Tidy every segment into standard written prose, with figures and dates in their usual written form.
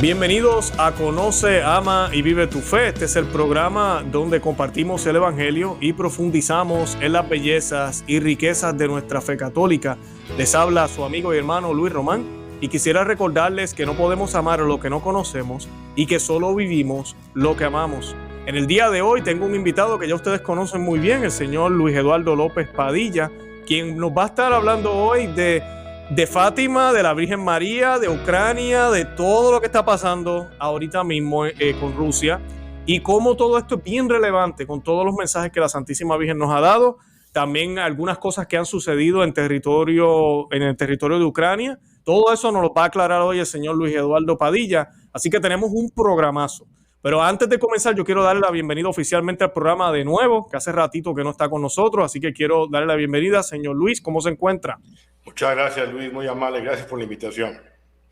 Bienvenidos a Conoce, Ama y Vive tu Fe. Este es el programa donde compartimos el Evangelio y profundizamos en las bellezas y riquezas de nuestra fe católica. Les habla su amigo y hermano Luis Román y quisiera recordarles que no podemos amar lo que no conocemos y que solo vivimos lo que amamos. En el día de hoy tengo un invitado que ya ustedes conocen muy bien, el señor Luis Eduardo López Padilla, quien nos va a estar hablando hoy de Fátima, de la Virgen María, de Ucrania, de todo lo que está pasando ahorita mismo con Rusia y cómo todo esto es bien relevante con todos los mensajes que la Santísima Virgen nos ha dado. También algunas cosas que han sucedido en el territorio de Ucrania. Todo eso nos lo va a aclarar hoy el señor Luis Eduardo Padilla. Así que tenemos un programazo. Pero antes de comenzar, yo quiero darle la bienvenida oficialmente al programa de nuevo, que hace ratito que no está con nosotros. Así que quiero darle la bienvenida, señor Luis. ¿Cómo se encuentra? Muchas gracias, Luis, muy amable, gracias por la invitación.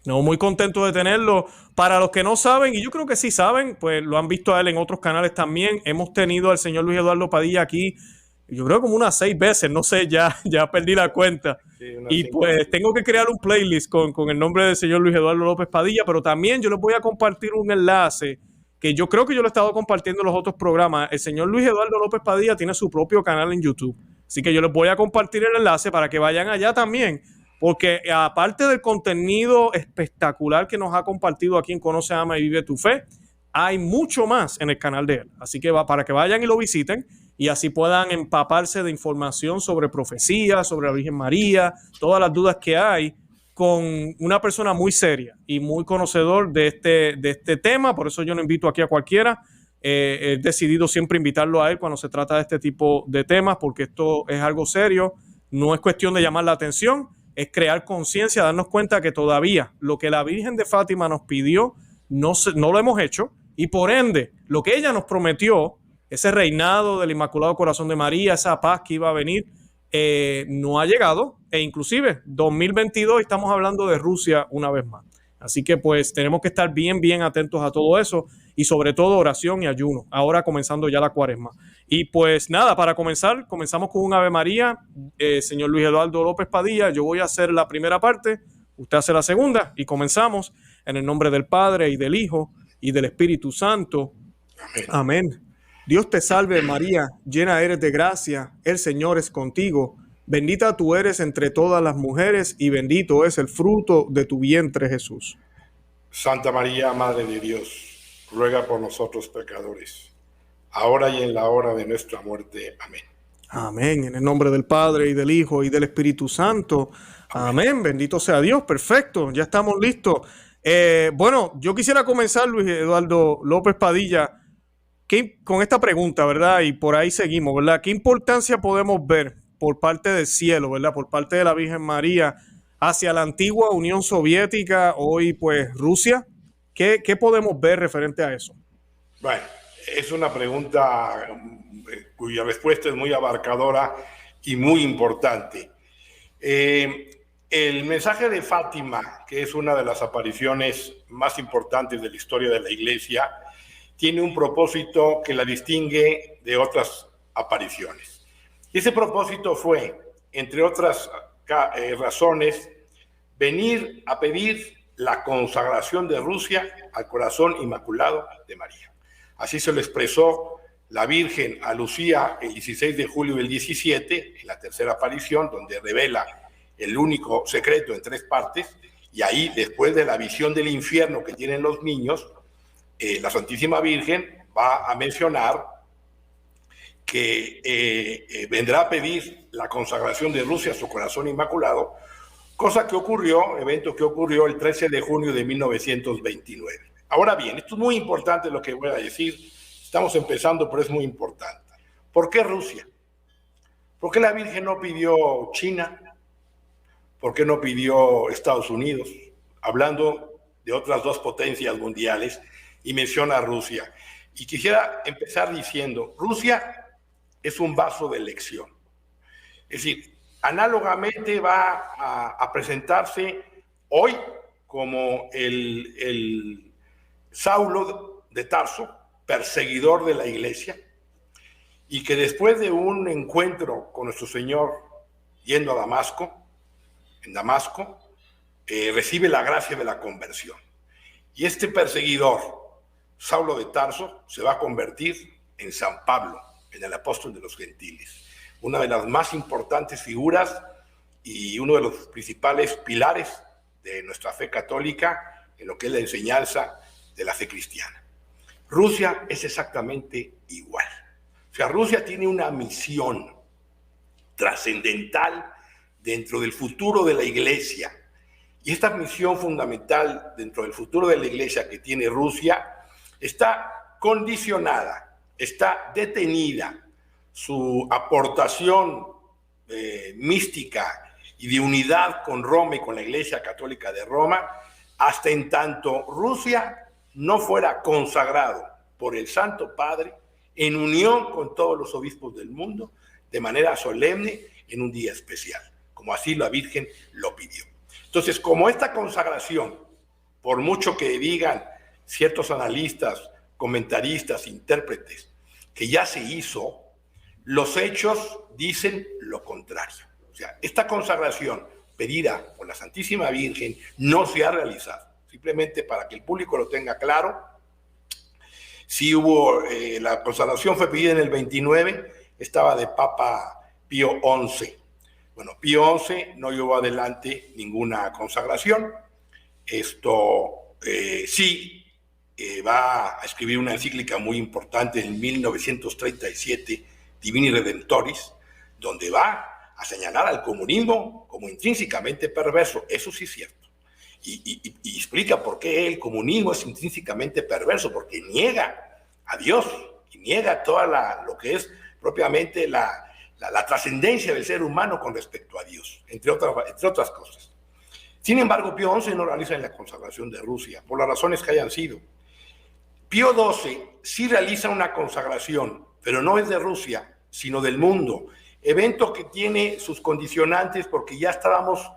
No, muy contento de tenerlo. Para los que no saben, y yo creo que sí saben, pues lo han visto a él en otros canales también, hemos tenido al señor Luis Eduardo Padilla aquí, yo creo como unas 6 veces, no sé, ya perdí la cuenta. Sí, y pues tengo que crear un playlist con el nombre del señor Luis Eduardo López Padilla, pero también yo les voy a compartir un enlace que yo creo que yo lo he estado compartiendo en los otros programas. El señor Luis Eduardo López Padilla tiene su propio canal en YouTube. Así que yo les voy a compartir el enlace para que vayan allá también, porque aparte del contenido espectacular que nos ha compartido aquí en Conoce, Ama y Vive tu Fe, hay mucho más en el canal de él. Así que para que vayan y lo visiten y así puedan empaparse de información sobre profecía, sobre la Virgen María, todas las dudas que hay, con una persona muy seria y muy conocedor de este tema. Por eso yo no invito aquí a cualquiera. He decidido siempre invitarlo a él cuando se trata de este tipo de temas, porque esto es algo serio, no es cuestión de llamar la atención, es crear conciencia, darnos cuenta que todavía lo que la Virgen de Fátima nos pidió no lo hemos hecho, y por ende lo que ella nos prometió, ese reinado del Inmaculado Corazón de María, esa paz que iba a venir, no ha llegado, e inclusive 2022 estamos hablando de Rusia una vez más. Así que pues tenemos que estar bien atentos a todo eso y sobre todo oración y ayuno, ahora comenzando ya la cuaresma. Y pues nada, para comenzamos con un Ave María. Señor Luis Eduardo López Padilla, yo voy a hacer la primera parte, usted hace la segunda y comenzamos en el nombre del Padre y del Hijo y del Espíritu Santo. Amén. Dios te salve María, llena eres de gracia, el Señor es contigo. Bendita tú eres entre todas las mujeres y bendito es el fruto de tu vientre, Jesús. Santa María, Madre de Dios, ruega por nosotros pecadores, ahora y en la hora de nuestra muerte. Amén. Amén. En el nombre del Padre y del Hijo y del Espíritu Santo. Amén. Amén. Bendito sea Dios. Perfecto. Ya estamos listos. Bueno, yo quisiera comenzar, Luis Eduardo López Padilla, con esta pregunta, ¿verdad? Y por ahí seguimos, ¿verdad? ¿Qué importancia podemos ver por parte del cielo, ¿verdad? Por parte de la Virgen María hacia la antigua Unión Soviética, hoy pues Rusia? ¿Qué podemos ver referente a eso? Bueno, es una pregunta cuya respuesta es muy abarcadora y muy importante. El mensaje de Fátima, que es una de las apariciones más importantes de la historia de la Iglesia, tiene un propósito que la distingue de otras apariciones. Y ese propósito fue, entre otras razones, venir a pedir la consagración de Rusia al corazón inmaculado de María. Así se lo expresó la Virgen a Lucía el 16 de julio del 17, en la tercera aparición, donde revela el único secreto en 3 partes, y ahí, después de la visión del infierno que tienen los niños, la Santísima Virgen va a mencionar que vendrá a pedir la consagración de Rusia a su corazón inmaculado, cosa que ocurrió, evento que ocurrió el 13 de junio de 1929. Ahora bien, esto es muy importante lo que voy a decir, estamos empezando, pero es muy importante. ¿Por qué Rusia? ¿Por qué la Virgen no pidió China? ¿Por qué no pidió Estados Unidos? Hablando de otras 2 potencias mundiales, y menciona a Rusia. Y quisiera empezar diciendo, Rusia es un vaso de elección. Es decir, análogamente va a presentarse hoy como el Saulo de Tarso, perseguidor de la Iglesia, y que después de un encuentro con nuestro Señor yendo a Damasco, en Damasco, recibe la gracia de la conversión. Y este perseguidor, Saulo de Tarso, se va a convertir en San Pablo, en el apóstol de los gentiles, una de las más importantes figuras y uno de los principales pilares de nuestra fe católica en lo que es la enseñanza de la fe cristiana. Rusia es exactamente igual. O sea, Rusia tiene una misión trascendental dentro del futuro de la Iglesia. Y esta misión fundamental dentro del futuro de la Iglesia que tiene Rusia está condicionada, está detenida. Su aportación mística y de unidad con Roma y con la Iglesia Católica de Roma, hasta en tanto Rusia no fuera consagrado por el Santo Padre en unión con todos los obispos del mundo, de manera solemne, en un día especial, como así la Virgen lo pidió. Entonces, como esta consagración, por mucho que digan ciertos analistas, comentaristas, intérpretes, que ya se hizo, los hechos dicen lo contrario. O sea, esta consagración pedida por la Santísima Virgen no se ha realizado. Simplemente para que el público lo tenga claro, sí hubo, la consagración fue pedida en el 29, estaba de Papa Pío XI. Bueno, Pío XI no llevó adelante ninguna consagración. Esto sí va a escribir una encíclica muy importante en 1937, Divini Redemptoris, donde va a señalar al comunismo como intrínsecamente perverso. Eso sí es cierto. Y explica por qué el comunismo es intrínsecamente perverso, porque niega a Dios y niega toda lo que es propiamente la trascendencia del ser humano con respecto a Dios, entre otras cosas. Sin embargo, Pío XI no realiza la consagración de Rusia, por las razones que hayan sido. Pío XII sí realiza una consagración, pero no es de Rusia, sino del mundo. Evento que tiene sus condicionantes porque ya estábamos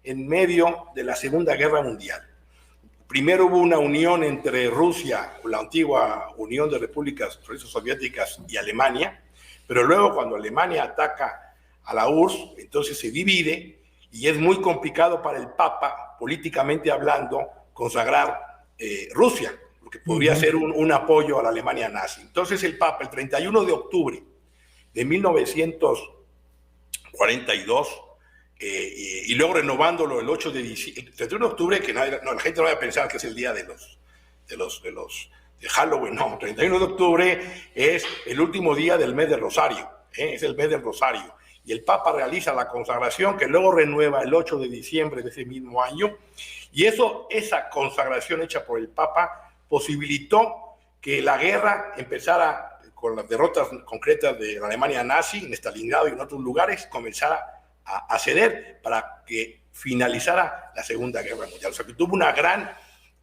en medio de la Segunda Guerra Mundial. Primero hubo una unión entre Rusia, la antigua Unión de Repúblicas Socialistas Soviéticas, y Alemania, pero luego cuando Alemania ataca a la URSS, entonces se divide y es muy complicado para el Papa, políticamente hablando, consagrar Rusia, porque podría ser un apoyo a la Alemania nazi. Entonces el Papa, el 31 de octubre de 1942, y luego renovándolo el 8 de diciembre, el 31 de octubre, que la gente no vaya a pensar que es el día de Halloween, no, 31 de octubre es el último día del mes del Rosario, es el mes del Rosario, y el Papa realiza la consagración que luego renueva el 8 de diciembre de ese mismo año, y esa consagración hecha por el Papa posibilitó que la guerra empezara con las derrotas concretas de la Alemania nazi en Stalingrado y en otros lugares, comenzara a ceder para que finalizara la Segunda Guerra Mundial. O sea, que tuvo una gran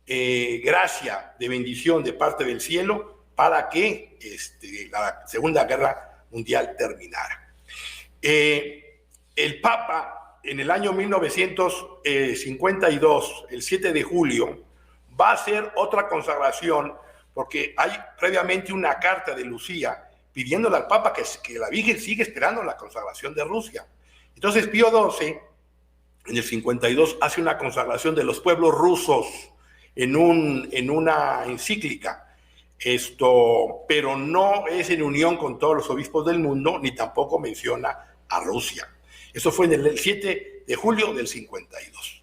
gracia de bendición de parte del cielo para que la Segunda Guerra Mundial terminara. El Papa, en el año 1952, el 7 de julio, va a hacer otra consagración porque hay previamente una carta de Lucía pidiéndole al Papa que la Virgen sigue esperando la consagración de Rusia. Entonces Pío XII, en el 52, hace una consagración de los pueblos rusos en una encíclica, pero no es en unión con todos los obispos del mundo, ni tampoco menciona a Rusia. Eso fue en el 7 de julio del 52.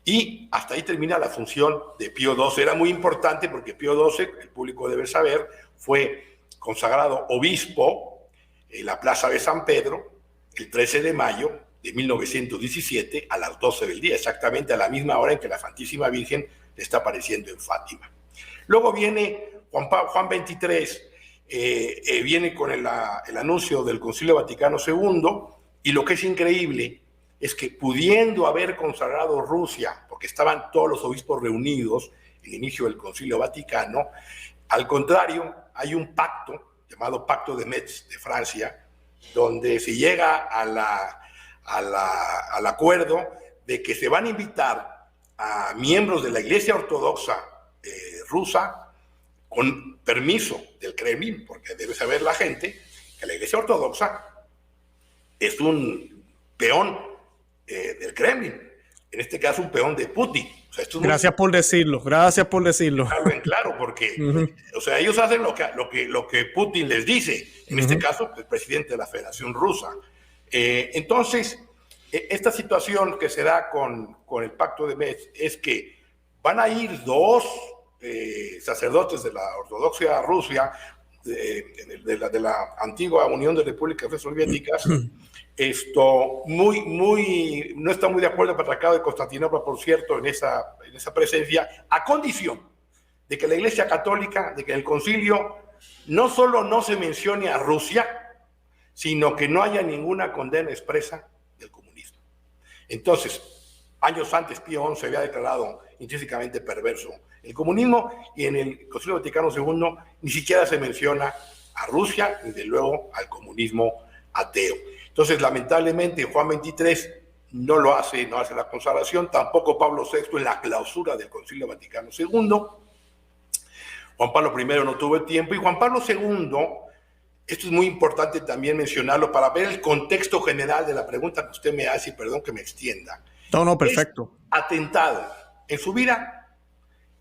Y hasta ahí termina la función de Pío XII. Era muy importante porque Pío XII, el público debe saber, fue consagrado obispo en la Plaza de San Pedro el 13 de mayo de 1917 a las 12 del día, exactamente a la misma hora en que la Santísima Virgen le está apareciendo en Fátima. Luego viene Juan XXIII, viene con el anuncio del Concilio Vaticano II, y lo que es increíble es que pudiendo haber consagrado Rusia, porque estaban todos los obispos reunidos en el inicio del Concilio Vaticano, al contrario, hay un pacto llamado Pacto de Metz de Francia, donde se llega al acuerdo de que se van a invitar a miembros de la Iglesia Ortodoxa rusa con permiso del Kremlin, porque debe saber la gente que la Iglesia Ortodoxa es un peón del Kremlin. en este caso un peón de Putin. O sea, esto es gracias por decirlo, gracias por decirlo. Claro, porque o sea, ellos hacen lo que Putin les dice, en este caso el presidente de la Federación Rusa. Entonces, esta situación que se da con el Pacto de Minsk es que van a ir dos sacerdotes de la ortodoxia Rusia, de la antigua Unión de Repúblicas Soviéticas, no está muy de acuerdo el Patriarcado de Constantinopla, por cierto, en esa presencia, a condición de que la Iglesia Católica, de que el concilio no solo no se mencione a Rusia, sino que no haya ninguna condena expresa del comunismo. Entonces, años antes, Pío XI había declarado intrínsecamente perverso el comunismo, y en el Concilio Vaticano II ni siquiera se menciona a Rusia, ni de luego al comunismo ateo. Entonces, lamentablemente, Juan XXIII no lo hace, no hace la consagración, tampoco Pablo VI en la clausura del Concilio Vaticano II. Juan Pablo I no tuvo el tiempo, y Juan Pablo II, esto es muy importante también mencionarlo para ver el contexto general de la pregunta que usted me hace, y perdón que me extienda. No, perfecto. Es atentado en su vida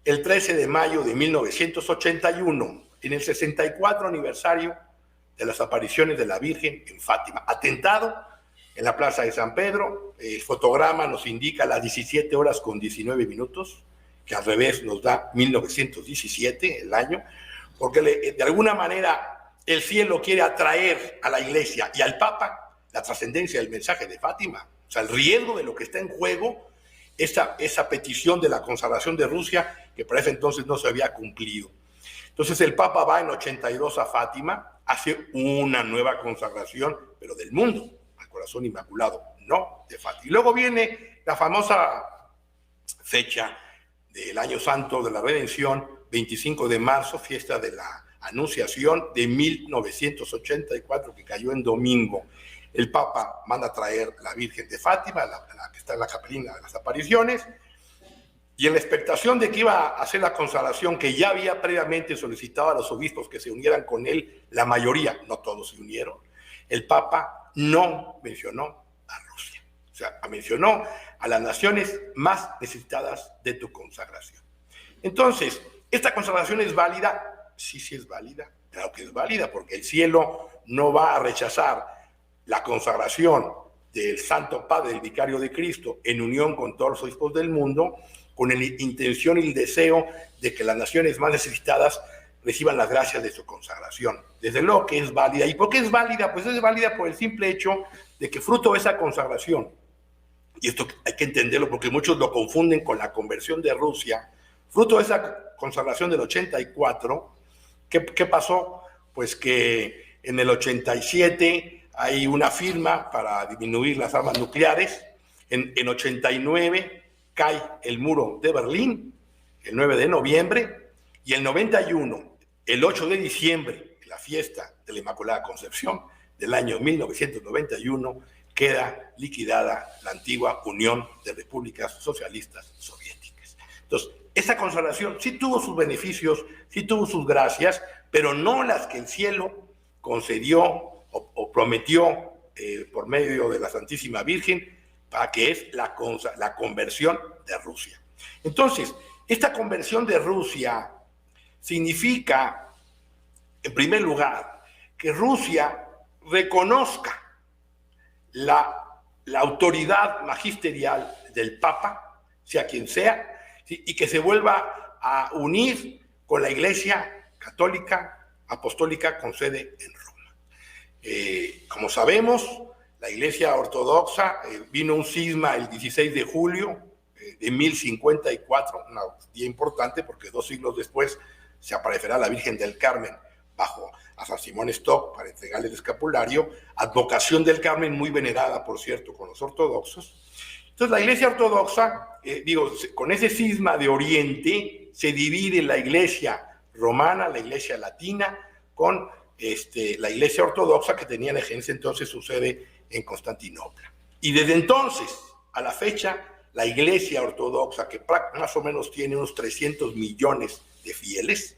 el 13 de mayo de 1981, en el 64 aniversario de las apariciones de la Virgen en Fátima. Atentado en la Plaza de San Pedro. El fotograma nos indica las 17 horas con 19 minutos, que al revés nos da 1917, el año, porque de alguna manera el cielo quiere atraer a la Iglesia y al Papa la trascendencia del mensaje de Fátima. O sea, el riesgo de lo que está en juego, esa petición de la consagración de Rusia, que para ese entonces no se había cumplido. Entonces el Papa va en 82 a Fátima, hace una nueva consagración, pero del mundo, al corazón inmaculado, no de Fátima. Y luego viene la famosa fecha del Año Santo de la Redención, 25 de marzo, fiesta de la Anunciación de 1984, que cayó en domingo. El Papa manda a traer la Virgen de Fátima, la que está en la capelina de las apariciones, y en la expectación de que iba a hacer la consagración, que ya había previamente solicitado a los obispos que se unieran con él, la mayoría, no todos se unieron, el Papa no mencionó a Rusia. O sea, mencionó a las naciones más necesitadas de tu consagración. Entonces, ¿esta consagración es válida? Sí, sí es válida. Claro que es válida, porque el cielo no va a rechazar la consagración del Santo Padre, el Vicario de Cristo, en unión con todos los obispos del mundo, con la intención y el deseo de que las naciones más necesitadas reciban las gracias de su consagración. Desde luego que es válida. ¿Y por qué es válida? Pues es válida por el simple hecho de que fruto de esa consagración, y esto hay que entenderlo porque muchos lo confunden con la conversión de Rusia, fruto de esa consagración del 84, ¿qué pasó? Pues que en el 87 hay una firma para disminuir las armas nucleares, en 89 cae el muro de Berlín, el 9 de noviembre, y el 91, el 8 de diciembre, la fiesta de la Inmaculada Concepción del año 1991, queda liquidada la antigua Unión de Repúblicas Socialistas Soviéticas. Entonces, esa consagración sí tuvo sus beneficios, sí tuvo sus gracias, pero no las que el cielo concedió o prometió por medio de la Santísima Virgen, para que es la conversión de Rusia. Entonces, esta conversión de Rusia significa, en primer lugar, que Rusia reconozca la autoridad magisterial del Papa, sea quien sea, ¿sí? Y que se vuelva a unir con la Iglesia Católica Apostólica con sede en Roma. Como sabemos, la Iglesia Ortodoxa vino un cisma el 16 de julio de 1054, un día importante porque 2 siglos después se aparecerá la Virgen del Carmen bajo a San Simón Stock para entregarle el escapulario, advocación del Carmen muy venerada, por cierto, con los ortodoxos. Entonces la Iglesia Ortodoxa, con ese cisma de Oriente, se divide la Iglesia romana, la Iglesia latina, con la Iglesia Ortodoxa que tenía en ese entonces su sede en Constantinopla. Y desde entonces a la fecha, la Iglesia Ortodoxa, que más o menos tiene unos 300 millones de fieles,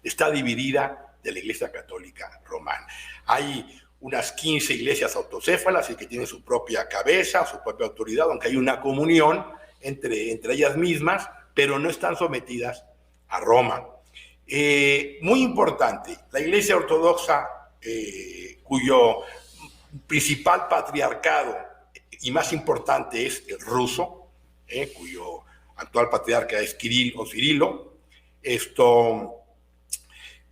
está dividida de la Iglesia Católica Romana. Hay unas 15 iglesias autocéfalas y que tienen su propia cabeza, su propia autoridad, aunque hay una comunión entre ellas mismas, pero no están sometidas a Roma. Muy importante, la Iglesia Ortodoxa, cuyo principal patriarcado y más importante es el ruso, cuyo actual patriarca es Kirill o Cirilo,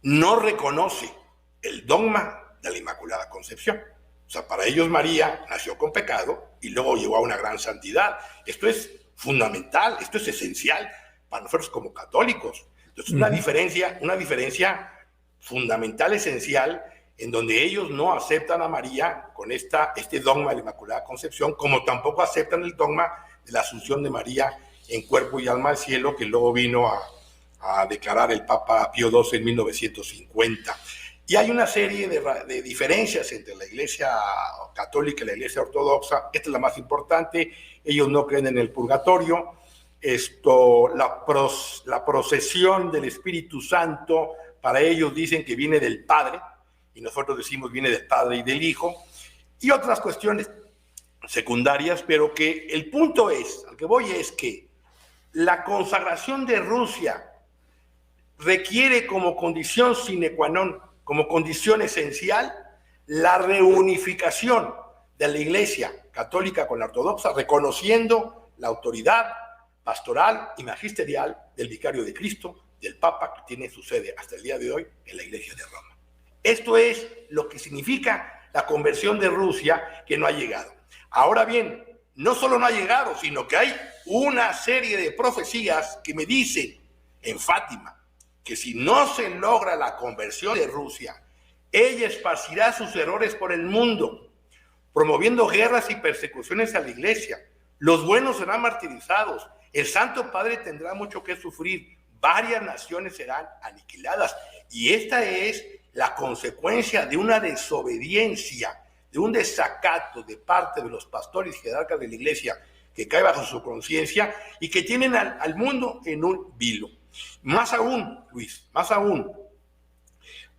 no reconoce el dogma de la Inmaculada Concepción. O sea, para ellos María nació con pecado y luego llegó a una gran santidad. Esto es fundamental, esto es esencial para nosotros como católicos. Entonces, una diferencia fundamental, esencial, en donde ellos no aceptan a María con este dogma de la Inmaculada Concepción, como tampoco aceptan el dogma de la Asunción de María en cuerpo y alma al cielo, que luego vino a declarar el Papa Pío XII en 1950. Y hay una serie de diferencias entre la Iglesia Católica y la Iglesia Ortodoxa. Esta es la más importante. Ellos no creen en el purgatorio. La procesión del Espíritu Santo, para ellos dicen que viene del Padre, y nosotros decimos viene del Padre y del Hijo, y otras cuestiones secundarias, pero que el punto es, al que voy es que la consagración de Rusia requiere como condición sine qua non, como condición esencial, la reunificación de la Iglesia Católica con la Ortodoxa, reconociendo la autoridad pastoral y magisterial del Vicario de Cristo, del Papa, que tiene su sede hasta el día de hoy en la Iglesia de Roma. Esto es lo que significa la conversión de Rusia, que no ha llegado. Ahora bien, no solo no ha llegado, sino que hay una serie de profecías que me dicen en Fátima que si no se logra la conversión de Rusia, ella esparcirá sus errores por el mundo, promoviendo guerras y persecuciones a la Iglesia. Los buenos serán martirizados. El Santo Padre tendrá mucho que sufrir. Varias naciones serán aniquiladas. Y esta es la consecuencia de una desobediencia, de un desacato de parte de los pastores y jerarcas de la Iglesia que cae bajo su conciencia y que tienen al mundo en un vilo. Más aún, Luis, más aún,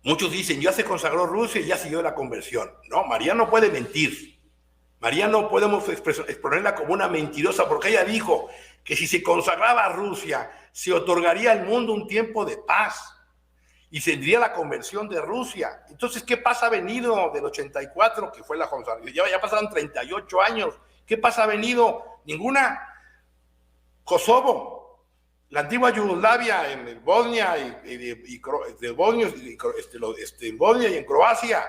muchos dicen, ya se consagró Rusia y ya siguió la conversión. No, María no puede mentir. María no podemos exponerla como una mentirosa, porque ella dijo que si se consagraba a Rusia, se otorgaría al mundo un tiempo de paz y tendría la conversión de Rusia. Entonces, ¿qué pasa venido del 84, que fue la consagración? Ya pasaron 38 años. ¿Qué pasa venido? Ninguna. Kosovo, la antigua Yugoslavia, en Bosnia en Bosnia y en Croacia,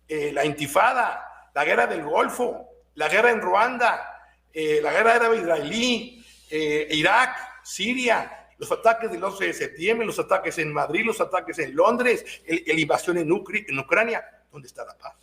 la intifada, la guerra del Golfo, la guerra en Ruanda, la guerra árabe-israelí, Irak, Siria, los ataques del 11 de septiembre, los ataques en Madrid, los ataques en Londres, la invasión en Ucrania. ¿Dónde está la paz?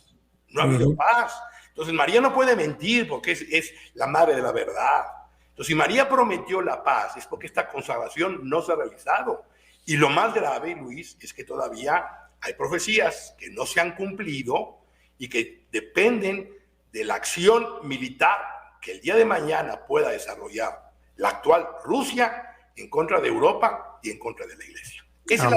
No ha habido paz. Entonces María no puede mentir porque es la madre de la verdad. Entonces, si María prometió la paz, es porque esta consagración no se ha realizado. Y lo más grave, Luis, es que todavía hay profecías que no se han cumplido y que dependen de la acción militar que el día de mañana pueda desarrollar la actual Rusia en contra de Europa y en contra de la Iglesia. Esa es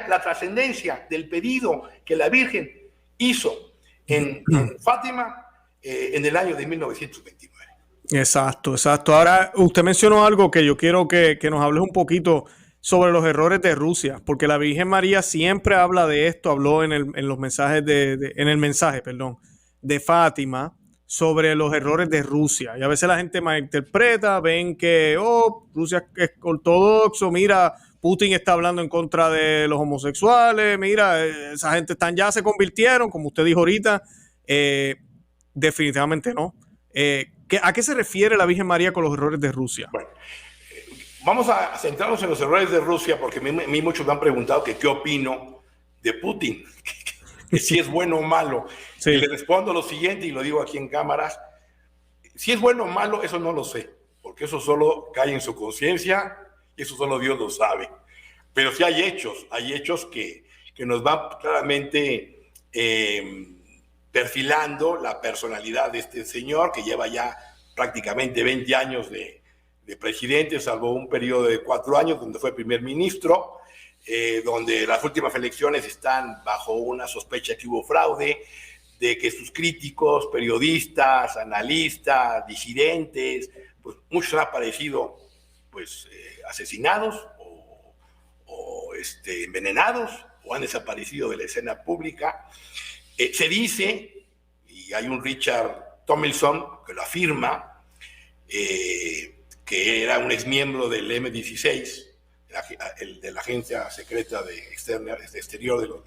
la trascendencia del pedido que la Virgen hizo en Fátima en el año de 1929. Exacto. Ahora, usted mencionó algo que yo quiero que nos hables un poquito sobre los errores de Rusia, porque la Virgen María siempre habla de esto, habló en el mensaje de Fátima sobre los errores de Rusia. Y a veces la gente malinterpreta, ven que, Rusia es ortodoxo, mira, Putin está hablando en contra de los homosexuales, mira, esa gente ya se convirtieron, como usted dijo ahorita. Definitivamente no. ¿A qué se refiere la Virgen María con los errores de Rusia? Bueno, vamos a centrarnos en los errores de Rusia, porque a mí muchos me han preguntado que qué opino de Putin, que si es bueno o malo. Sí. Y le respondo lo siguiente, y lo digo aquí en cámaras: si es bueno o malo, eso no lo sé, porque eso solo cae en su conciencia, y eso solo Dios lo sabe. Pero sí hay hechos que nos van claramente perfilando la personalidad de este señor, que lleva ya prácticamente 20 años de presidente, salvo un periodo de 4 años donde fue primer ministro, donde las últimas elecciones están bajo una sospecha que hubo fraude, de que sus críticos, periodistas, analistas, disidentes, pues muchos han aparecido pues asesinados o envenenados o han desaparecido de la escena pública. Se dice, y hay un Richard Tomlinson que lo afirma, que era un exmiembro del M16, de la agencia secreta de exterior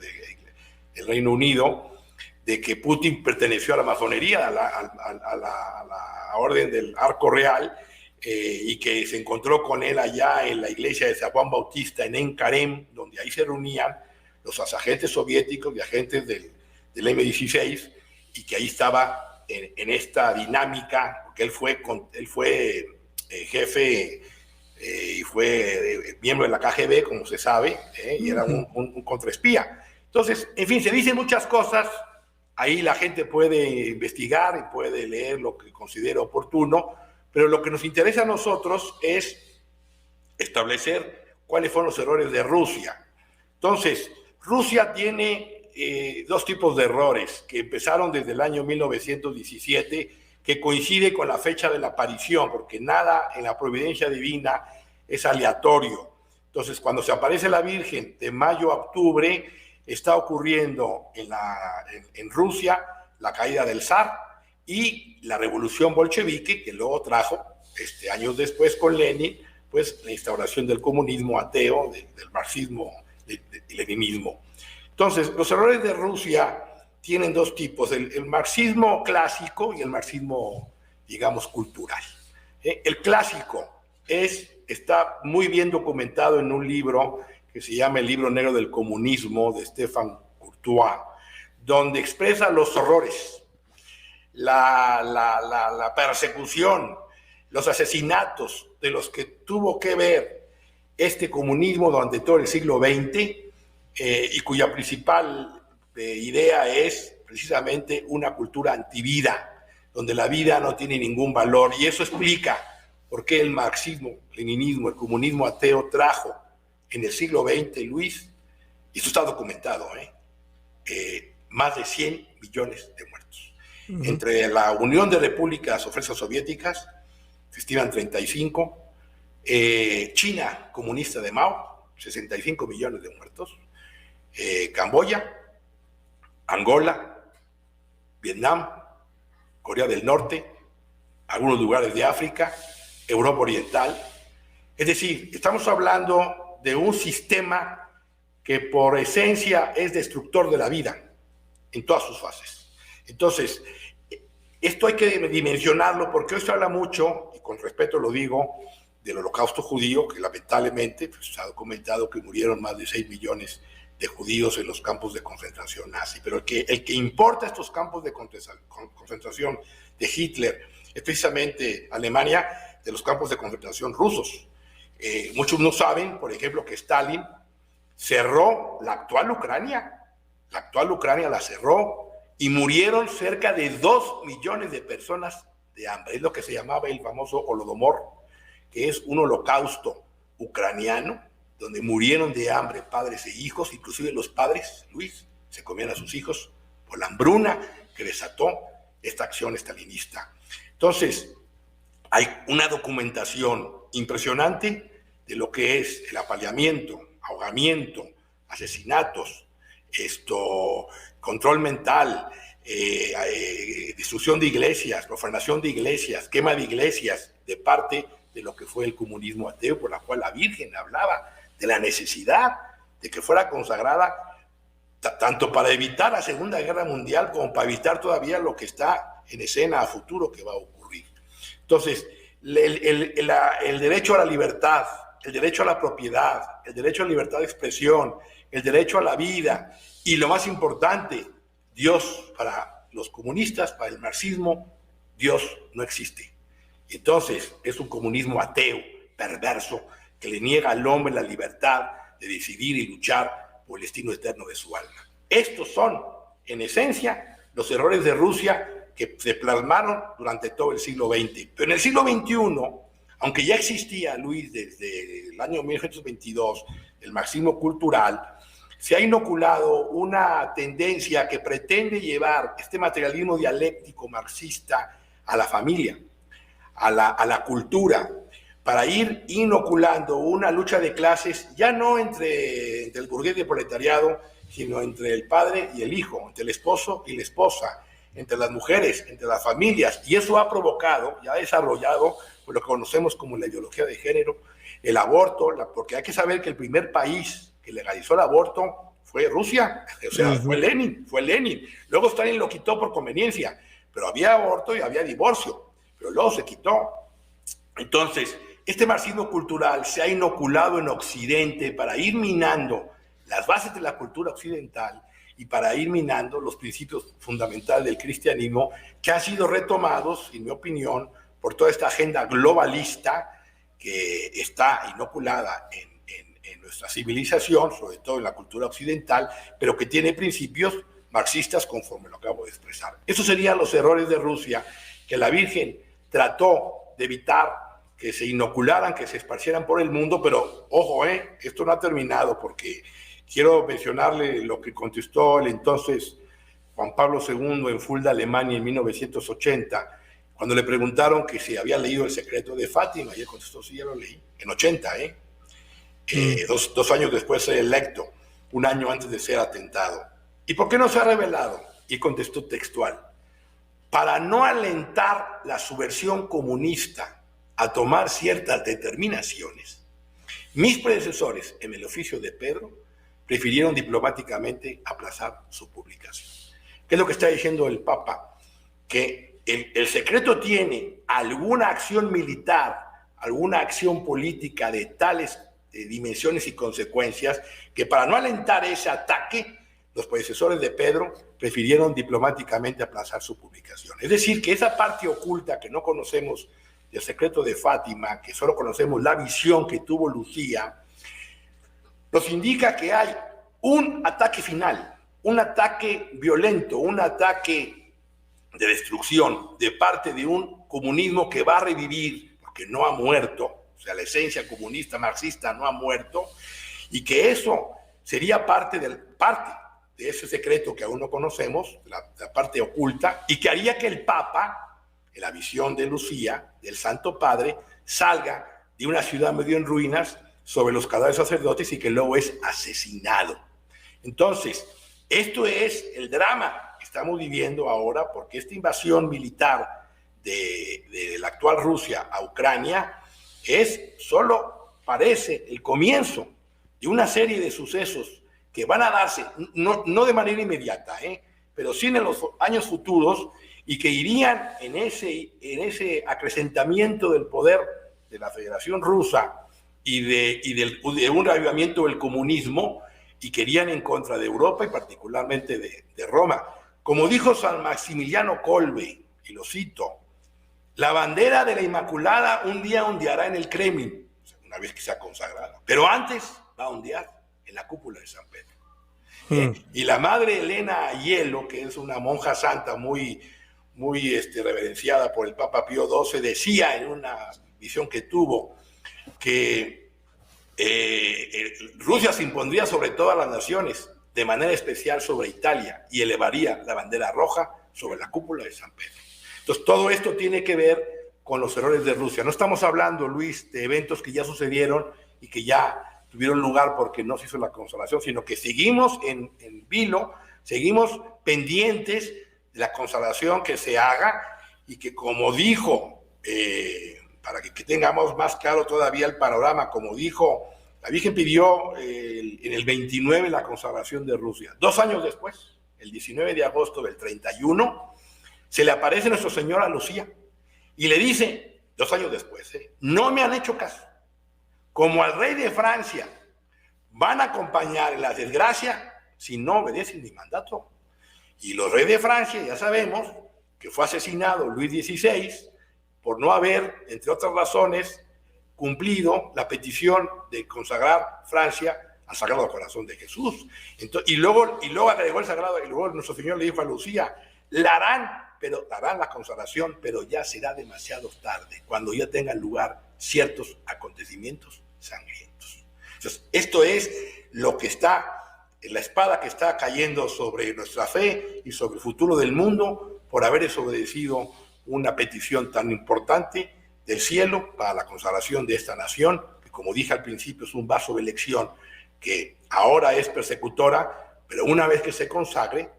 del Reino Unido, de que Putin perteneció a la masonería, a la orden del Arco Real, y que se encontró con él allá en la iglesia de San Juan Bautista en Enkarem, donde ahí se reunían los agentes soviéticos y agentes del M16, y que ahí estaba en esta dinámica, porque él fue jefe y fue miembro de la KGB, como se sabe, y era un contraespía. Entonces, en fin, se dicen muchas cosas. Ahí la gente puede investigar y puede leer lo que considere oportuno, pero lo que nos interesa a nosotros es establecer cuáles fueron los errores de Rusia. Entonces, Rusia tiene dos tipos de errores que empezaron desde el año 1917, que coincide con la fecha de la aparición, porque nada en la providencia divina es aleatorio. Entonces, cuando se aparece la Virgen de mayo a octubre, está ocurriendo en Rusia la caída del zar y la revolución bolchevique, que luego trajo, años después con Lenin, pues la instauración del comunismo ateo, del marxismo y leninismo. Entonces, los errores de Rusia tienen dos tipos, el marxismo clásico y el marxismo, digamos, cultural. El clásico está muy bien documentado en un libro que se llama El libro negro del comunismo, de Stéphane Courtois, donde expresa los horrores, la persecución, los asesinatos de los que tuvo que ver este comunismo durante todo el siglo XX, y cuya principal idea es precisamente una cultura antivida, donde la vida no tiene ningún valor, y eso explica por qué el marxismo, el leninismo, el comunismo ateo trajo en el siglo XX, Luis, y esto está documentado, más de 100 millones de muertos. Entre la Unión de Repúblicas o Fuerzas Soviéticas, se estiman 35, China comunista de Mao, 65 millones de muertos, Camboya, Angola, Vietnam, Corea del Norte, algunos lugares de África, Europa Oriental. Es decir, estamos hablando de un sistema que por esencia es destructor de la vida en todas sus fases. Entonces, esto hay que dimensionarlo porque hoy se habla mucho, y con respeto lo digo, del holocausto judío, que lamentablemente pues, se ha documentado que murieron más de 6 millones de judíos en los campos de concentración nazi. Pero el que importa estos campos de concentración de Hitler es precisamente Alemania, de los campos de concentración rusos. Muchos no saben, por ejemplo, que Stalin cerró la actual Ucrania la cerró y murieron cerca de 2 millones de personas de hambre. Es lo que se llamaba el famoso Holodomor, que es un holocausto ucraniano donde murieron de hambre padres e hijos, inclusive los padres, Luis, se comían a sus hijos por la hambruna que desató esta acción stalinista. Entonces, hay una documentación impresionante de lo que es el apaleamiento, ahogamiento, asesinatos, control mental, destrucción de iglesias, profanación de iglesias, quema de iglesias, de parte de lo que fue el comunismo ateo, por la cual la Virgen hablaba de la necesidad de que fuera consagrada tanto para evitar la Segunda Guerra Mundial como para evitar todavía lo que está en escena a futuro que va a ocurrir. Entonces, el derecho a la libertad, el derecho a la propiedad, el derecho a la libertad de expresión, el derecho a la vida y lo más importante, Dios, para los comunistas, para el marxismo, Dios no existe. Entonces es un comunismo ateo, perverso, que le niega al hombre la libertad de decidir y luchar por el destino eterno de su alma. Estos son, en esencia, los errores de Rusia que se plasmaron durante todo el siglo XX. Pero en el siglo XXI, aunque ya existía, Luis, desde el año 1922, el marxismo cultural, se ha inoculado una tendencia que pretende llevar este materialismo dialéctico marxista a la familia, a la cultura, para ir inoculando una lucha de clases, ya no entre el burgués y el proletariado, sino entre el padre y el hijo, entre el esposo y la esposa, entre las mujeres, entre las familias. Y eso ha provocado, ya ha desarrollado lo que conocemos como la ideología de género, el aborto, porque hay que saber que el primer país que legalizó el aborto fue Rusia, o sea, fue Lenin. Luego Stalin lo quitó por conveniencia, pero había aborto y había divorcio, pero luego se quitó. Entonces, este marxismo cultural se ha inoculado en Occidente para ir minando las bases de la cultura occidental y para ir minando los principios fundamentales del cristianismo, que han sido retomados, en mi opinión, por toda esta agenda globalista que está inoculada en nuestra civilización, sobre todo en la cultura occidental, pero que tiene principios marxistas conforme lo acabo de expresar. Esos serían los errores de Rusia, que la Virgen trató de evitar que se inocularan, que se esparcieran por el mundo, pero ojo, esto no ha terminado, porque quiero mencionarle lo que contestó el entonces Juan Pablo II en Fulda, Alemania, en 1980, cuando le preguntaron que si había leído El secreto de Fátima, y él contestó, sí, ya lo leí, en 80, dos años después de ser electo, un año antes de ser atentado. ¿Y por qué no se ha revelado? Y contestó textual: para no alentar la subversión comunista a tomar ciertas determinaciones, mis predecesores en el oficio de Pedro prefirieron diplomáticamente aplazar su publicación. ¿Qué es lo que está diciendo el Papa? Que el secreto tiene alguna acción militar, alguna acción política de tales dimensiones y consecuencias, que para no alentar ese ataque, los predecesores de Pedro prefirieron diplomáticamente aplazar su publicación. Es decir, que esa parte oculta que no conocemos del secreto de Fátima, que solo conocemos la visión que tuvo Lucía, nos indica que hay un ataque final, un ataque violento, un ataque de destrucción de parte de un comunismo que va a revivir, porque no ha muerto, o sea, la esencia comunista, marxista no ha muerto, y que eso sería parte de ese secreto que aún no conocemos, la parte oculta, y que haría que el Papa, en la visión de Lucía, del Santo Padre, salga de una ciudad medio en ruinas sobre los cadáveres sacerdotes y que luego es asesinado. Entonces, esto es el drama que estamos viviendo ahora, porque esta invasión militar de la actual Rusia a Ucrania solo parece el comienzo de una serie de sucesos que van a darse, no de manera inmediata, pero sí en los años futuros, y que irían en ese acrecentamiento del poder de la Federación Rusa y de un reavivamiento del comunismo, y que irían en contra de Europa y particularmente de Roma. Como dijo San Maximiliano Kolbe, y lo cito: la bandera de la Inmaculada un día ondeará en el Kremlin, una vez que sea consagrada, pero antes va a ondear en la cúpula de San Pedro. Y la madre Elena Aiello, que es una monja santa muy reverenciada por el Papa Pío XII, decía en una visión que tuvo que Rusia se impondría sobre todas las naciones, de manera especial sobre Italia, y elevaría la bandera roja sobre la cúpula de San Pedro. Entonces, todo esto tiene que ver con los errores de Rusia. No estamos hablando, Luis, de eventos que ya sucedieron y que ya tuvieron lugar porque no se hizo la consolación, sino que seguimos en vilo, seguimos pendientes de la consolación que se haga, y que, como dijo, para que tengamos más claro todavía el panorama, como dijo, la Virgen pidió en el 29 la consagración de Rusia. 2 años después, el 19 de agosto del 31, se le aparece Nuestra Señora Lucía y le dice, 2 años después, no me han hecho caso. Como al rey de Francia van a acompañar en la desgracia si no obedecen mi mandato. Y los reyes de Francia, ya sabemos que fue asesinado Luis XVI por no haber, entre otras razones, cumplido la petición de consagrar Francia al Sagrado Corazón de Jesús. Entonces, y luego agregó el Sagrado, y luego nuestro Señor le dijo a Lucía, darán la consagración, pero ya será demasiado tarde, cuando ya tengan lugar ciertos acontecimientos sangrientos. Entonces, esto es lo que está, la espada que está cayendo sobre nuestra fe y sobre el futuro del mundo por haber desobedecido una petición tan importante del cielo para la consagración de esta nación, que como dije al principio es un vaso de elección que ahora es persecutora, pero una vez que se consagre,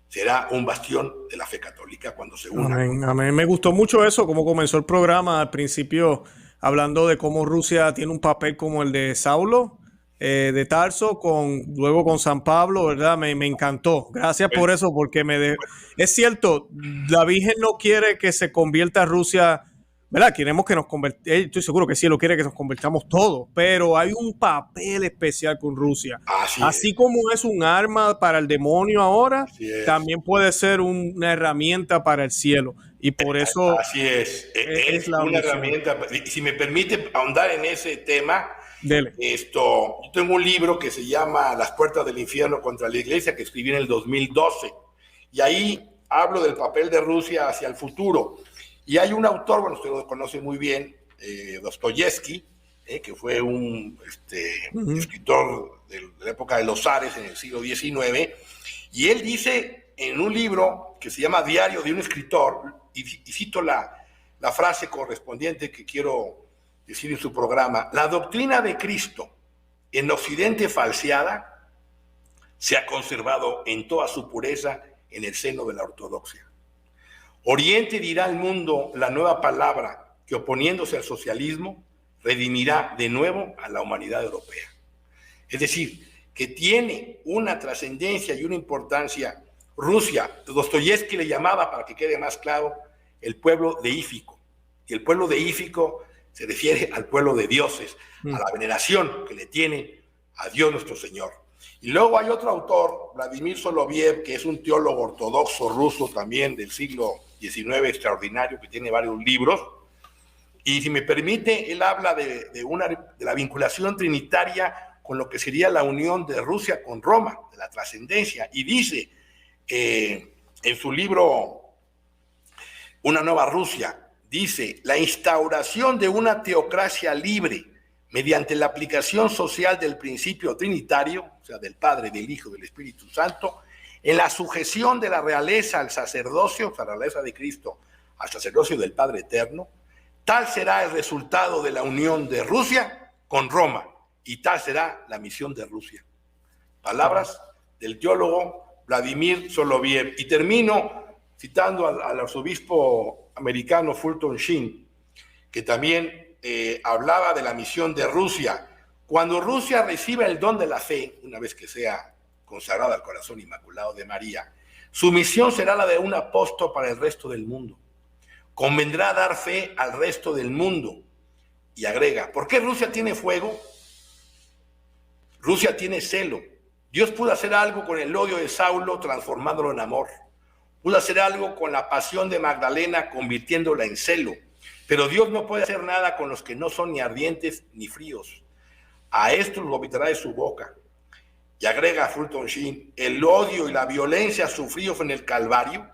será un bastión de la fe católica cuando se una. Amén, amén. Me gustó mucho eso, cómo comenzó el programa al principio, hablando de cómo Rusia tiene un papel como el de Saulo de Tarso, luego con San Pablo, ¿verdad? Me encantó. Gracias por eso, porque es cierto, la Virgen no quiere que se convierta Rusia, ¿verdad? Queremos que nos convirtamos, estoy seguro que sí lo quiere que nos convirtamos todos, pero hay un papel especial con Rusia. Así como es un arma para el demonio ahora, también puede ser una herramienta para el cielo. Y por eso... Así es una herramienta. Si me permite ahondar en ese tema, yo tengo un libro que se llama Las puertas del infierno contra la iglesia, que escribí en el 2012. Y ahí hablo del papel de Rusia hacia el futuro. Y hay un autor, bueno, usted lo conoce muy bien, Dostoyevsky, que fue un escritor de la época de los zares en el siglo XIX, y él dice en un libro que se llama Diario de un escritor, y cito la frase correspondiente que quiero decir en su programa: la doctrina de Cristo en Occidente falseada se ha conservado en toda su pureza en el seno de la ortodoxia. Oriente dirá al mundo la nueva palabra que, oponiéndose al socialismo, redimirá de nuevo a la humanidad europea. Es decir, que tiene una trascendencia y una importancia. Rusia, Dostoyevsky le llamaba, para que quede más claro, el pueblo deífico. Y el pueblo deífico se refiere al pueblo de dioses, a la veneración que le tienen a Dios nuestro Señor. Y luego hay otro autor, Vladimir Soloviev, que es un teólogo ortodoxo ruso también del siglo XIX, extraordinario, que tiene varios libros. Y si me permite, él habla de la vinculación trinitaria con lo que sería la unión de Rusia con Roma, de la trascendencia. Y dice en su libro Una nueva Rusia, dice: la instauración de una teocracia libre mediante la aplicación social del principio trinitario, o sea, del Padre, del Hijo, del Espíritu Santo, en la sujeción de la realeza al sacerdocio, o sea, la realeza de Cristo al sacerdocio del Padre Eterno, tal será el resultado de la unión de Rusia con Roma, y tal será la misión de Rusia. Palabras del teólogo Vladimir Soloviev. Y termino citando al arzobispo americano Fulton Sheen, que también hablaba de la misión de Rusia. Cuando Rusia reciba el don de la fe, una vez que sea consagrada al corazón inmaculado de María, su misión será la de un apóstol para el resto del mundo. Convendrá dar fe al resto del mundo. Y agrega: ¿por qué Rusia tiene fuego? Rusia tiene celo. Dios pudo hacer algo con el odio de Saulo, transformándolo en amor. Pudo hacer algo con la pasión de Magdalena, convirtiéndola en celo. Pero Dios no puede hacer nada con los que no son ni ardientes ni fríos. A estos los vomitará de su boca. Y agrega Fulton Sheen: el odio y la violencia sufridos en el Calvario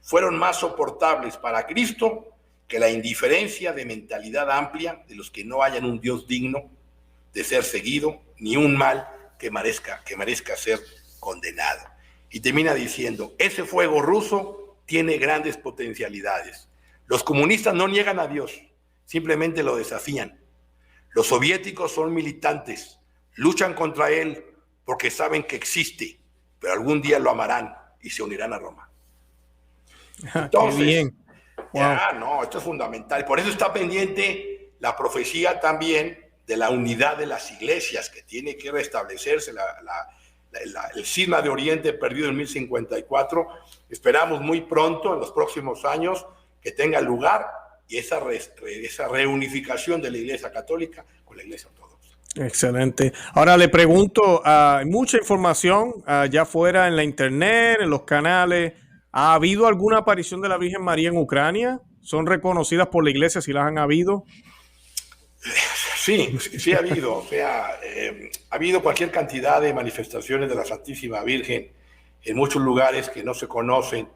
fueron más soportables para Cristo que la indiferencia de mentalidad amplia de los que no hayan un Dios digno de ser seguido, ni un mal que merezca ser condenado. Y termina diciendo: ese fuego ruso tiene grandes potencialidades. Los comunistas no niegan a Dios, simplemente lo desafían. Los soviéticos son militantes, luchan contra él porque saben que existe, pero algún día lo amarán y se unirán a Roma. Entonces, qué bien. Wow. No, esto es fundamental. Por eso está pendiente la profecía también de la unidad de las iglesias, que tiene que restablecerse el cisma de Oriente perdido en 1054. Esperamos muy pronto, en los próximos años, que tenga lugar y esa reunificación de la Iglesia Católica con la Iglesia Ortodoxa. Excelente. Ahora le pregunto, hay mucha información allá afuera en la internet, en los canales. ¿Ha habido alguna aparición de la Virgen María en Ucrania? ¿Son reconocidas por la iglesia si las han habido? Sí ha habido. O sea, ha habido cualquier cantidad de manifestaciones de la Santísima Virgen en muchos lugares que no se conocen.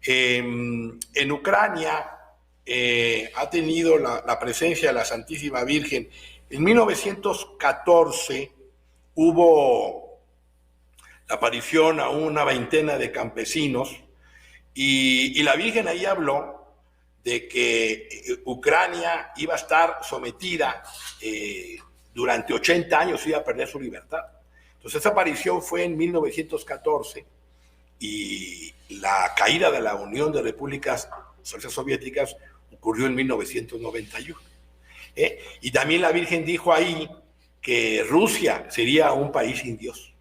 En Ucrania ha tenido la presencia de la Santísima Virgen. En 1914 hubo la aparición a una veintena de campesinos y la Virgen ahí habló de que Ucrania iba a estar sometida durante 80 años, iba a perder su libertad. Entonces esa aparición fue en 1914 y la caída de la Unión de Repúblicas Socialistas Soviéticas ocurrió en 1991. Y también la Virgen dijo ahí que Rusia sería un país sin Dios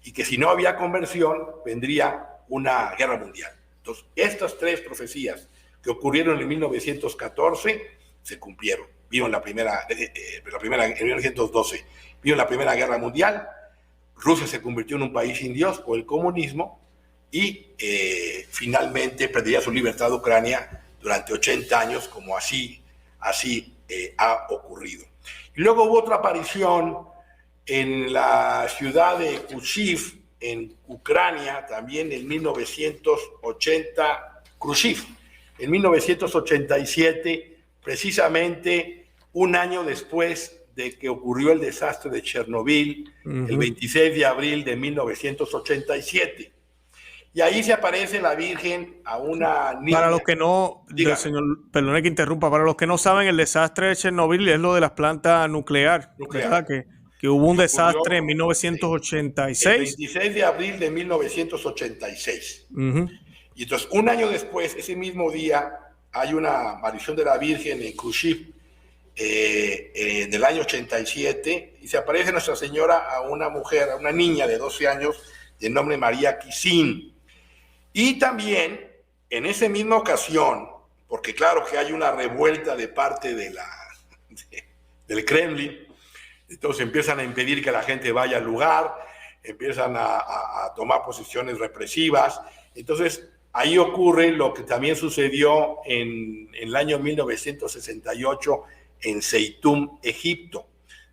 y que si no había conversión vendría una guerra mundial. Entonces, estas tres profecías que ocurrieron en 1914 se cumplieron. Vino en en 1912, vino la Primera Guerra Mundial, Rusia se convirtió en un país sin Dios por el comunismo y finalmente perdería su libertad Ucrania durante 80 años, como así ha ocurrido. Y luego hubo otra aparición en la ciudad de Kharkiv, en Ucrania, también en 1980, Kharkiv, en 1987, precisamente un año después de que ocurrió el desastre de Chernobyl, el 26 de abril de 1987. Y ahí se aparece la Virgen a una niña. Para los que no, señor, perdone que interrumpa, para los que no saben, el desastre de Chernobyl es lo de las plantas nucleares, ¿verdad? Que hubo un desastre en 1986. El 26 de abril de 1986. Y entonces, un año después, ese mismo día, hay una aparición de la Virgen en Kharkiv, en el año 87, y se aparece Nuestra Señora a una mujer, a una niña de 12 años, de nombre María Kisin. Y también, en esa misma ocasión, porque claro que hay una revuelta de parte del Kremlin, entonces empiezan a impedir que la gente vaya al lugar, empiezan a tomar posiciones represivas. Entonces, ahí ocurre lo que también sucedió en el año 1968 en Zeitum, Egipto,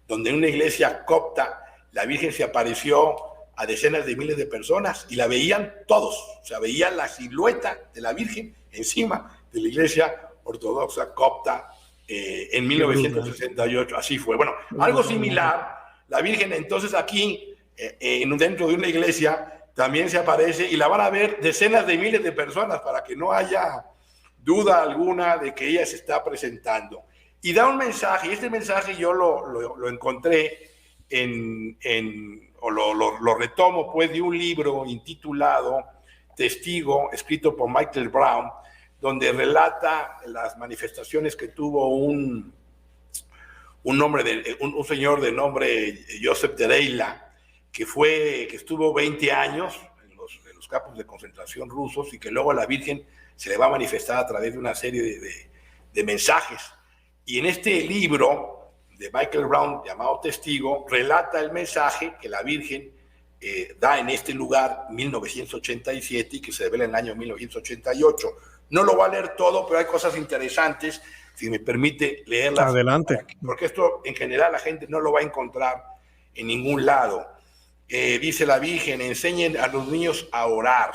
donde en una iglesia copta la Virgen se apareció a decenas de miles de personas y la veían todos, o sea, veían la silueta de la Virgen encima de la iglesia ortodoxa copta en 1968, así fue. Bueno, algo similar, la Virgen entonces aquí, dentro de una iglesia, también se aparece y la van a ver decenas de miles de personas para que no haya duda alguna de que ella se está presentando. Y da un mensaje, y este mensaje yo lo encontré lo retomo pues de un libro intitulado Testigo, escrito por Michael Brown, donde relata las manifestaciones que tuvo un señor de nombre Joseph Tereila, que estuvo 20 años en los campos de concentración rusos y que luego a la Virgen se le va a manifestar a través de una serie de mensajes. Y en este libro de Michael Brown, llamado Testigo, relata el mensaje que la Virgen da en este lugar 1987 y que se revela en el año 1988. No lo voy a leer todo, pero hay cosas interesantes, si me permite leerlas. Adelante. Porque esto en general la gente no lo va a encontrar en ningún lado. Dice la Virgen, enseñen a los niños a orar.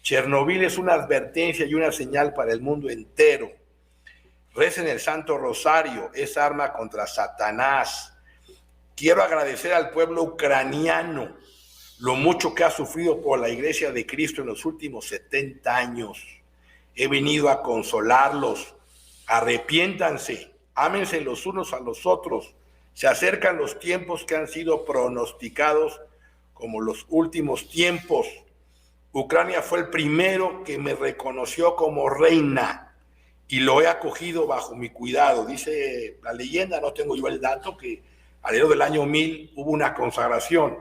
Chernobyl es una advertencia y una señal para el mundo entero. Recen el Santo Rosario, es arma contra Satanás. Quiero agradecer al pueblo ucraniano lo mucho que ha sufrido por la Iglesia de Cristo en los últimos 70 años. He venido a consolarlos. Arrepiéntanse, ámense los unos a los otros. Se acercan los tiempos que han sido pronosticados como los últimos tiempos. Ucrania fue el primero que me reconoció como reina y lo he acogido bajo mi cuidado. Dice la leyenda, no tengo yo el dato, que alrededor del año 1000 hubo una consagración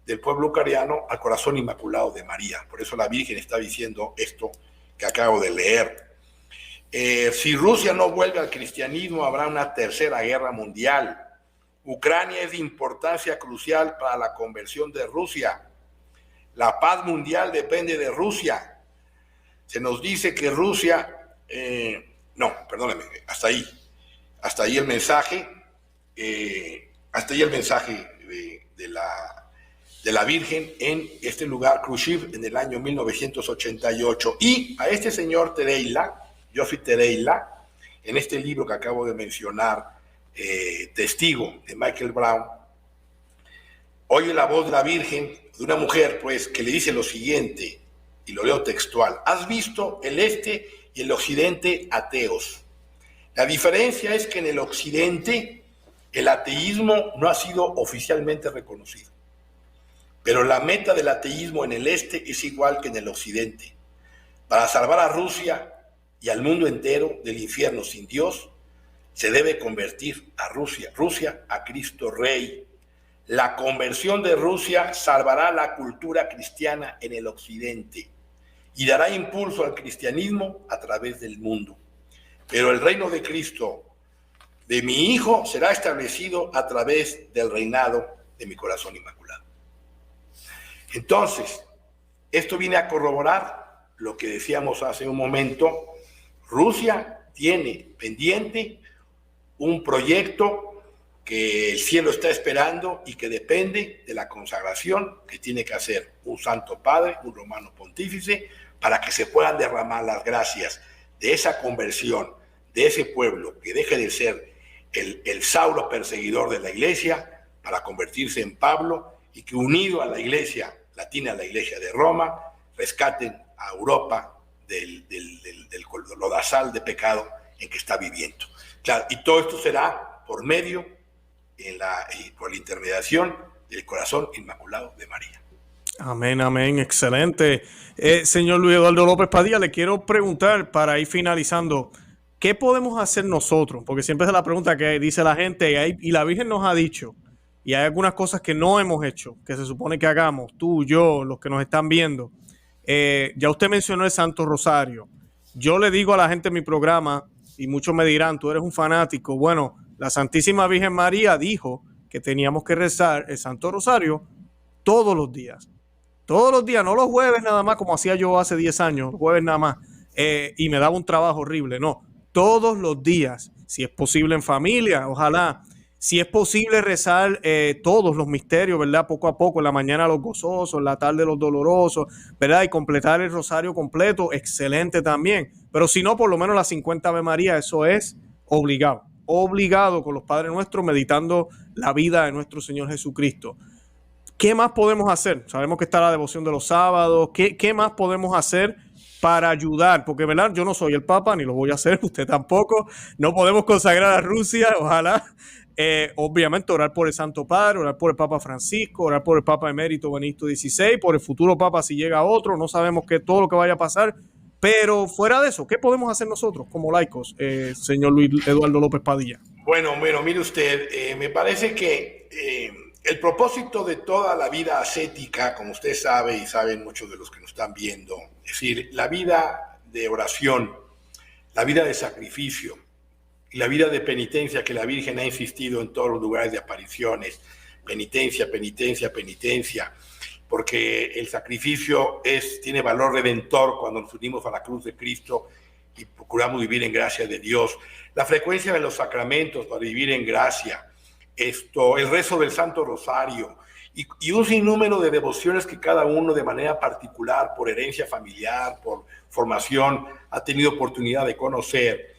del pueblo ucraniano al corazón inmaculado de María. Por eso la Virgen está diciendo esto que acabo de leer. Si Rusia no vuelve al cristianismo, habrá una tercera guerra mundial. Ucrania es de importancia crucial para la conversión de Rusia. La paz mundial depende de Rusia. Se nos dice que Rusia... hasta ahí el mensaje, de la Virgen en este lugar, Kharkiv, en el año 1988. Y a este señor Tereila, Joseph Tereila, en este libro que acabo de mencionar, Testigo, de Michael Brown, oye la voz de la Virgen, de una mujer, pues, que le dice lo siguiente, y lo leo textual: has visto el este y el occidente ateos. La diferencia es que en el occidente el ateísmo no ha sido oficialmente reconocido, pero la meta del ateísmo en el este es igual que en el occidente. Para salvar a Rusia y al mundo entero del infierno sin Dios, se debe convertir a Rusia a Cristo Rey. La conversión de Rusia salvará la cultura cristiana en el occidente y dará impulso al cristianismo a través del mundo. Pero el reino de Cristo, de mi Hijo, será establecido a través del reinado de mi corazón inmaculado. Entonces, esto viene a corroborar lo que decíamos hace un momento. Rusia tiene pendiente un proyecto que el cielo está esperando y que depende de la consagración que tiene que hacer un Santo Padre, un Romano Pontífice, para que se puedan derramar las gracias de esa conversión, de ese pueblo que deje de ser el Saulo perseguidor de la Iglesia para convertirse en Pablo, y que unido a la Iglesia latina, a la Iglesia de Roma, rescaten a Europa del lodazal de pecado en que está viviendo. Claro, y todo esto será por medio por la intermediación del corazón inmaculado de María. Amén, amén, excelente. Señor Luis Eduardo López Padilla, le quiero preguntar para ir finalizando, ¿qué podemos hacer nosotros? Porque siempre es la pregunta que dice la gente y la Virgen nos ha dicho, y hay algunas cosas que no hemos hecho, que se supone que hagamos, tú, yo, los que nos están viendo. Ya usted mencionó el Santo Rosario. Yo le digo a la gente en mi programa, y muchos me dirán, tú eres un fanático. Bueno, la Santísima Virgen María dijo que teníamos que rezar el Santo Rosario todos los días. Todos los días, no los jueves nada más, como hacía yo hace 10 años, los jueves nada más, y me daba un trabajo horrible. No, todos los días, si es posible en familia, ojalá. Si es posible rezar todos los misterios, ¿verdad? Poco a poco, en la mañana los gozosos, en la tarde los dolorosos, ¿verdad? Y completar el rosario completo, excelente también. Pero si no, por lo menos las 50 Ave María, eso es obligado. Obligado con los Padres Nuestros, meditando la vida de nuestro Señor Jesucristo. ¿Qué más podemos hacer? Sabemos que está la devoción de los sábados. ¿Qué más podemos hacer para ayudar? Porque, ¿verdad? Yo no soy el Papa, ni lo voy a hacer, usted tampoco. No podemos consagrar a Rusia, ojalá. Obviamente orar por el Santo Padre, orar por el Papa Francisco, orar por el Papa Emérito Benedicto XVI, por el futuro Papa si llega otro. No sabemos todo lo que vaya a pasar. Pero fuera de eso, ¿qué podemos hacer nosotros como laicos, señor Luis Eduardo López Padilla? Bueno, mire usted, me parece que el propósito de toda la vida ascética, como usted sabe y saben muchos de los que nos están viendo, es decir, la vida de oración, la vida de sacrificio y la vida de penitencia que la Virgen ha insistido en todos los lugares de apariciones, penitencia, penitencia, penitencia, porque el sacrificio tiene valor redentor cuando nos unimos a la cruz de Cristo y procuramos vivir en gracia de Dios. La frecuencia de los sacramentos para vivir en gracia, el rezo del Santo Rosario y un sinnúmero de devociones que cada uno de manera particular, por herencia familiar, por formación, ha tenido oportunidad de conocer,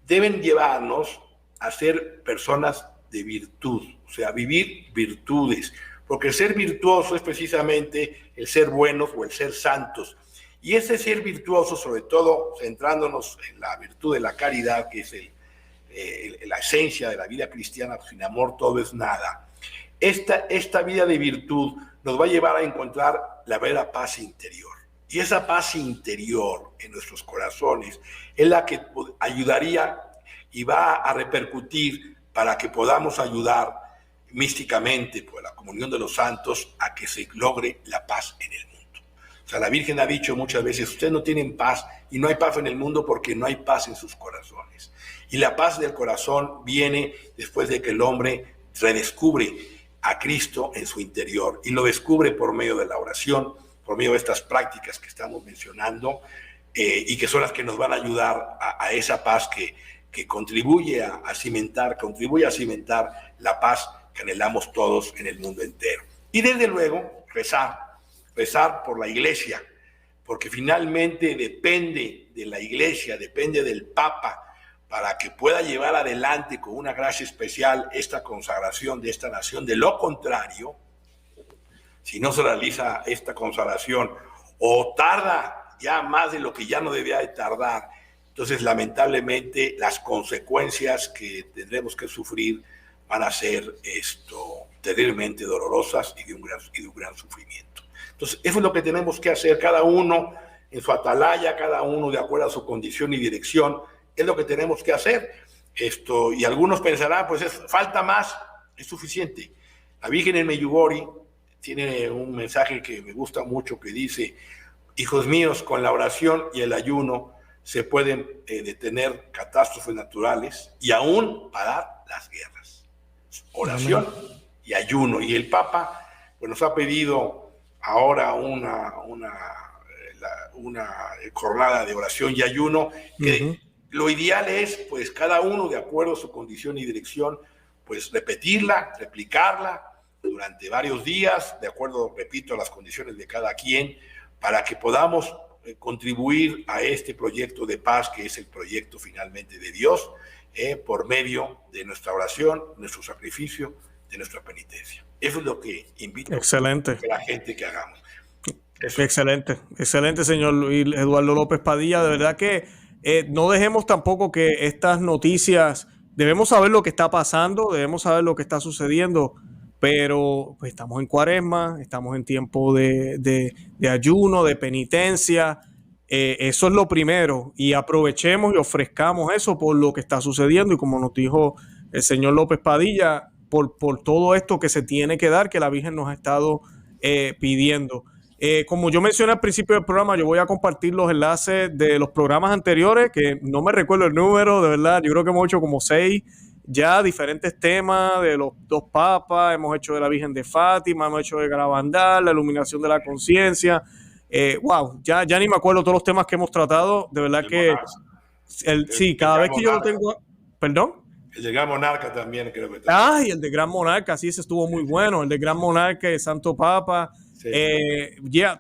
deben llevarnos a ser personas de virtud, o sea, vivir virtudes, porque el ser virtuoso es precisamente el ser buenos o el ser santos. Y ese ser virtuoso, sobre todo centrándonos en la virtud de la caridad, que es la esencia de la vida cristiana, sin amor todo es nada. Esta vida de virtud nos va a llevar a encontrar la verdadera paz interior. Y esa paz interior en nuestros corazones es la que ayudaría y va a repercutir para que podamos ayudar místicamente por la comunión de los santos a que se logre la paz en el mundo. O sea, la Virgen ha dicho muchas veces, ustedes no tienen paz y no hay paz en el mundo porque no hay paz en sus corazones. Y la paz del corazón viene después de que el hombre redescubre a Cristo en su interior y lo descubre por medio de la oración, por medio de estas prácticas que estamos mencionando y que son las que nos van a ayudar a esa paz que contribuye a cimentar la paz que anhelamos todos en el mundo entero. Y desde luego, rezar por la Iglesia, porque finalmente depende de la Iglesia, depende del Papa, para que pueda llevar adelante con una gracia especial esta consagración de esta nación. De lo contrario, si no se realiza esta consagración o tarda ya más de lo que ya no debía de tardar Entonces, lamentablemente, las consecuencias que tendremos que sufrir van a ser terriblemente dolorosas y de un gran sufrimiento. Entonces, eso es lo que tenemos que hacer, cada uno en su atalaya, cada uno de acuerdo a su condición y dirección, es lo que tenemos que hacer. Y algunos pensarán, pues falta más, es suficiente. La Virgen en Medjugorje tiene un mensaje que me gusta mucho que dice: hijos míos, con la oración y el ayuno se pueden detener catástrofes naturales y aún parar las guerras. Oración y ayuno. Y el Papa pues, nos ha pedido ahora una jornada de oración y ayuno, que lo ideal es, pues, cada uno de acuerdo a su condición y dirección, pues repetirla, replicarla durante varios días, de acuerdo, repito, a las condiciones de cada quien, para que podamos contribuir a este proyecto de paz, que es el proyecto finalmente de Dios, por medio de nuestra oración, nuestro sacrificio, de nuestra penitencia. Eso es lo que invito a la gente que hagamos. Eso. Excelente, señor Luis Eduardo López Padilla. De verdad que no dejemos tampoco que estas noticias, debemos saber lo que está pasando, debemos saber lo que está sucediendo, pero pues, estamos en Cuaresma, estamos en tiempo de ayuno, de penitencia. Eso es lo primero, y aprovechemos y ofrezcamos eso por lo que está sucediendo, y como nos dijo el señor López Padilla, por todo esto que se tiene que dar, que la Virgen nos ha estado pidiendo. Como yo mencioné al principio del programa, yo voy a compartir los enlaces de los programas anteriores, que no me recuerdo el número, de verdad, yo creo que hemos hecho como 6 ya diferentes temas de los 2 papas, hemos hecho de la Virgen de Fátima, hemos hecho de Garabandal, la iluminación de la conciencia. Wow, ya ni me acuerdo todos los temas que hemos tratado, de verdad que sí, cada vez que yo lo tengo, perdón. El de Gran Monarca también creo que y el de Gran Monarca, sí, ese estuvo muy bueno, el de Gran Monarca, el Santo Papa. Sí.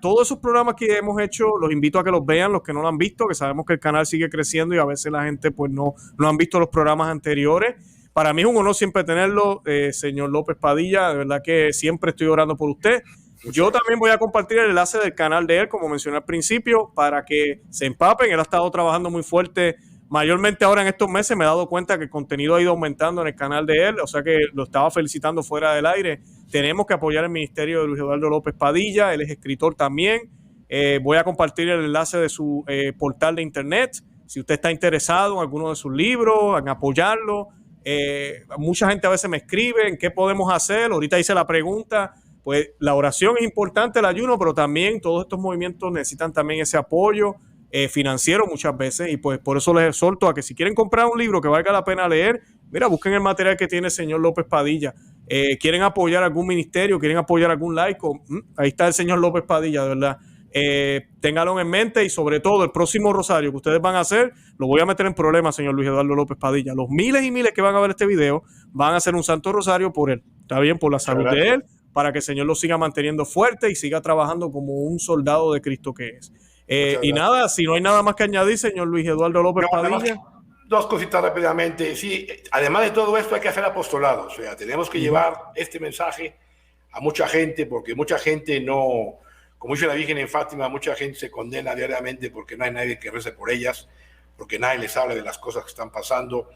Todos esos programas que hemos hecho, los invito a que los vean, los que no lo han visto, que sabemos que el canal sigue creciendo y a veces la gente pues no han visto los programas anteriores. Para mí es un honor siempre tenerlo, señor López Padilla, de verdad que siempre estoy orando por usted. Yo también voy a compartir el enlace del canal de él, como mencioné al principio, para que se empapen. Él ha estado trabajando muy fuerte, mayormente ahora en estos meses me he dado cuenta que el contenido ha ido aumentando en el canal de él, o sea que lo estaba felicitando fuera del aire. Tenemos que apoyar el ministerio de Luis Eduardo López Padilla, él es escritor también. Voy a compartir el enlace de su portal de internet, si usted está interesado en alguno de sus libros, en apoyarlo. Mucha gente a veces me escribe en qué podemos hacer, ahorita hice la pregunta. Pues la oración es importante, el ayuno, pero también todos estos movimientos necesitan también ese apoyo financiero muchas veces, y pues por eso les exhorto a que si quieren comprar un libro que valga la pena leer, mira, busquen el material que tiene el señor López Padilla. Quieren apoyar algún ministerio, quieren apoyar algún laico, ahí está el señor López Padilla, de verdad. Ténganlo en mente, y sobre todo el próximo rosario que ustedes van a hacer, lo voy a meter en problemas, señor Luis Eduardo López Padilla. Los miles y miles que van a ver este video van a hacer un santo rosario por él, está bien, por la salud de él, para que el Señor lo siga manteniendo fuerte y siga trabajando como un soldado de Cristo que es. Y nada, si no hay nada más que añadir, señor Luis Eduardo López Padilla. Dos cositas rápidamente. Sí, además de todo esto hay que hacer apostolado. O sea, tenemos que llevar este mensaje a mucha gente, porque mucha gente no, como dice la Virgen en Fátima, mucha gente se condena diariamente porque no hay nadie que rece por ellas, porque nadie les habla de las cosas que están pasando,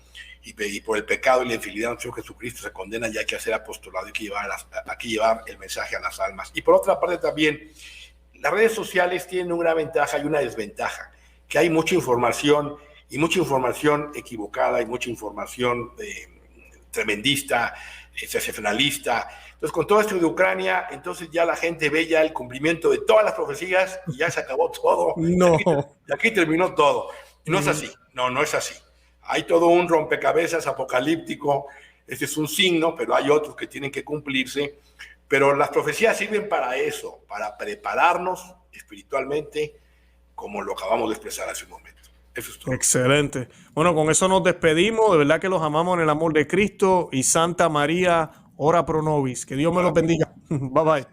y por el pecado y la infidelidad de Señor Jesucristo se condena, y hay que hacer apostolado, hay que llevar el mensaje a las almas. Y por otra parte también, las redes sociales tienen una ventaja y una desventaja, que hay mucha información, y mucha información equivocada, y mucha información tremendista, sensacionalista. Entonces, con todo esto de Ucrania, entonces ya la gente ve ya el cumplimiento de todas las profecías, y ya se acabó todo. No. Y aquí terminó todo. Y no es así, no es así. Hay todo un rompecabezas apocalíptico, este es un signo, pero hay otros que tienen que cumplirse. Pero las profecías sirven para eso, para prepararnos espiritualmente, como lo acabamos de expresar hace un momento. Eso es todo. Excelente. Bueno, con eso nos despedimos. De verdad que los amamos en el amor de Cristo, y Santa María, ora pro nobis. Que Dios me los bendiga. Bye bye.